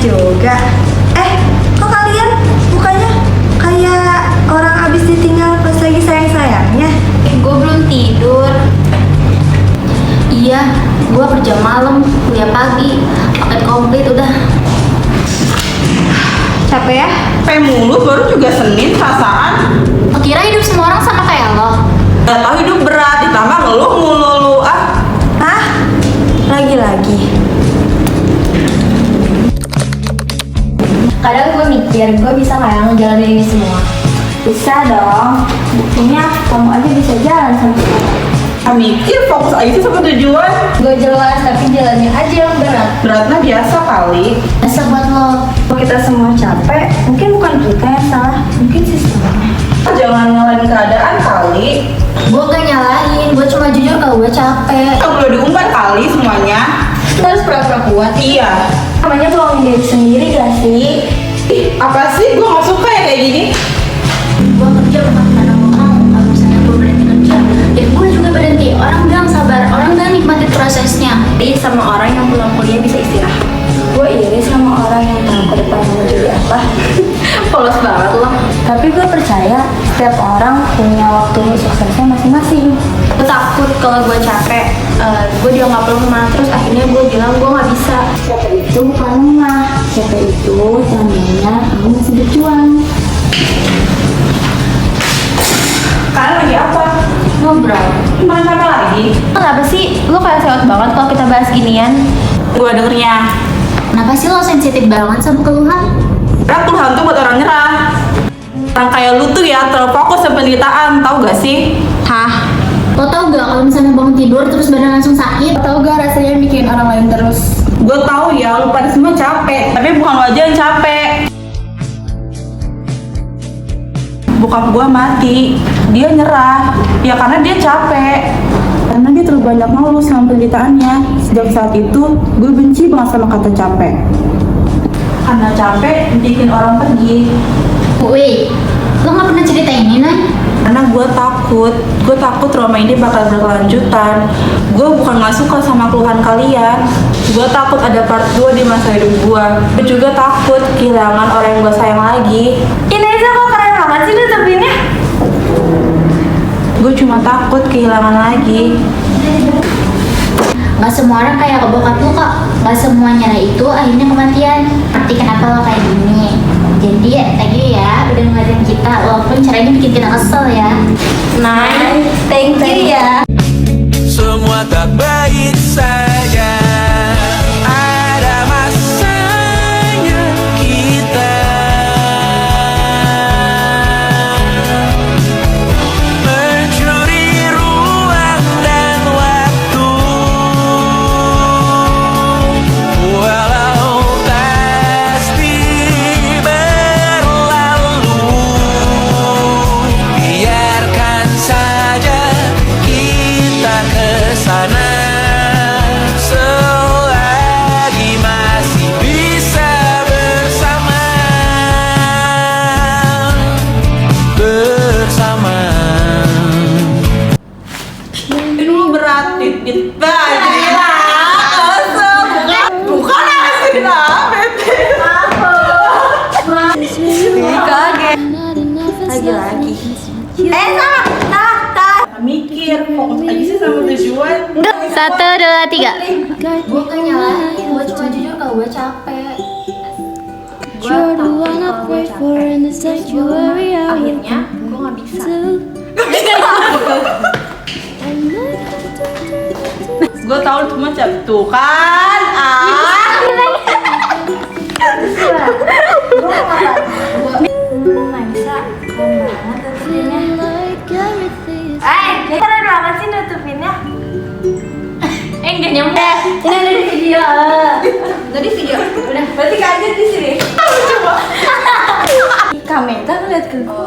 juga. Kok kalian mukanya kayak orang abis ditinggal pas lagi sayang-sayangnya? Gue belum tidur. Iya, gue kerja malam, kuliah pagi, paket komplit udah. Capek ya? Capek mulu, baru juga Senin perasaan. Lo kira hidup semua orang sama kayak lo? Gak tau hidup berat, ditambah ngeluh mulu lu. Hah? Lagi-lagi? Kadang gue mikir, gue bisa nggak ya ngejalanin ini semua? Bisa dong. Buktinya kamu aja bisa jalan sama aku. Mikir fokus aja sama tujuan. Gue jelas, tapi jalannya aja yang berat. Beratnya biasa kali. Masa buat lo? Kalau kita semua capek, mungkin bukan kita yang salah, mungkin sistemnya. Jangan nyalain keadaan kali. Gue gak nyalahin, gue cuma jujur kalau gue capek. Gak perlu diumbar kali semuanya. Kita harus pura-pura kuat. Iya. Namanya bohongin diri sendiri gak sih? Apa sih? Gue gak suka ya kayak gini. Gue kerja bukan karena gue mau, kalau misalnya gue berhenti kerja ya gue juga berhenti. Orang bilang sabar, orang bilang nikmati prosesnya. Iri sama orang yang pulang kuliah bisa istirahat. Gue iri sama orang yang tahu ke depan mau jadi apa. Polos banget lo. Tapi gue percaya setiap orang punya waktu suksesnya masing-masing. Gue takut kalau gue capek, gue dianggap lemah. Terus akhirnya gue bilang gue gak bisa. Capek itu bukan lemah. Capek itu tandanya kamu masih berjuang. Kalian lagi apa? Ngobrol. Main apa lagi? Kenapa sih lo kayak sewot banget kalau kita bahas ginian? Gue dengernya. Kenapa sih lo sensitif banget sama keluhan? Karena keluhan tuh buat orang nyerah. Orang kayak lu tuh ya terlalu fokus sama penderitaan, tau gak sih? Hah? Lo tau gak kalau misalnya bangun tidur terus badan langsung sakit? Tau gak rasanya mikirin orang lain terus? Gue tahu ya, lu pada semua capek, tapi bukan lo aja yang capek. Bokap gue mati, dia nyerah, ya karena dia capek. Karena dia terlalu banyak ngeluh sama penderitaannya. Sejak saat itu, gue benci banget sama kata capek. Karena capek bikin orang pergi. Wih, lo gak pernah cerita ini, Nay? Karena gue takut trauma ini bakal berkelanjutan. Gue bukan gak suka sama keluhan kalian. Gue takut ada part 2 di masa hidup gue. Gue juga takut kehilangan orang yang gue sayang lagi. Ineza kok keren banget sih nutupinnya? Gue cuma takut kehilangan lagi. Gak semua orang kayak bokap lo kok. Gak semua nyerah itu akhirnya kematian. Nanti kenapa lo kayak gini? Jadi thank you ya udah ngeliatin kita. Walaupun caranya bikin kita kesel ya. Nice, thank you ya. Semua tak baik saja. Ada masanya kita mencuri ruang dan waktu. Walau pasti berlalu, biarkan saja kita kesana selagi masih bisa bersama. Ini berat, dit baju. Bukan asin bete. Kaget. Lagi-lagi. Salah. Mikir, fokus aja sih sama tujuan. 1, 2, 3. Gue gak nyalahin, gue cuma jujur kalau gue capek. You're the one I pray for in the sanctuary. I will Akhirnya gue gak bisa. Gue tahu cuma tuh kan. Nisa, keren banget nutupinnya. like everything is Keren banget sih nutupinnya. Enggak nyampe. Ini ada di video. Tadi video. Udah. Berarti kaget di sini. Coba. Kamera ngeliat ke gue.